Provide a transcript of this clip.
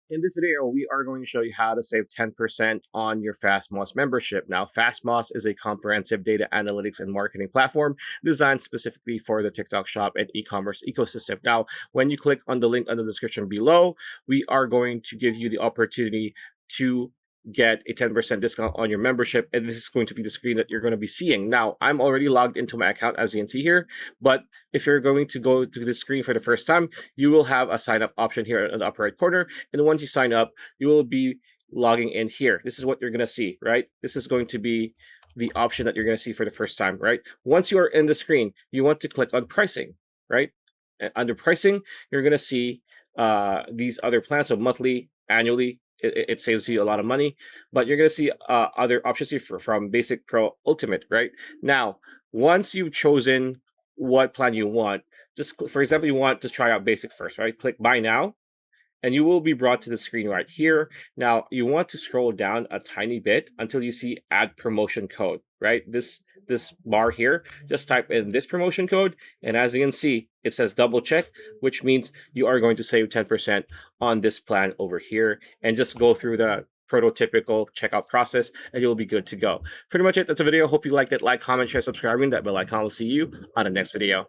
In this video, we are going to show you how to save 10% on your FastMoss membership. Now, FastMoss is a comprehensive data analytics and marketing platform designed specifically for the TikTok shop and e-commerce ecosystem. Now, when you click on the link in the description below, we are going to give you the opportunity to get a 10% discount on your membership. And this is going to be the screen that you're going to be seeing. Now, I'm already logged into my account, as you can see here, but if you're going to go to this screen for the first time, you will have a sign up option here in the upper right corner. And once you sign up, you will be logging in here. This is what you're going to see, right? This is going to be the option that you're going to see for the first time, right? Once you are in the screen, you want to click on pricing, right? And under pricing, you're going to see these other plans. So monthly, annually, it saves you a lot of money, but you're going to see other options here from basic, pro, ultimate, right? Now, once you've chosen what plan you want, just for example, you want to try out basic first, right? Click buy now, and you will be brought to the screen right here. Now, you want to scroll down a tiny bit until you see add promotion code, right? This bar here, just type in this promotion code, and as you can see, it says double check, which means you are going to save 10% on this plan over here, and just go through the prototypical checkout process, and you'll be good to go. Pretty much it. That's a video. Hope you liked it. Like, comment, share, subscribing. That bell icon. Will see you on the next video.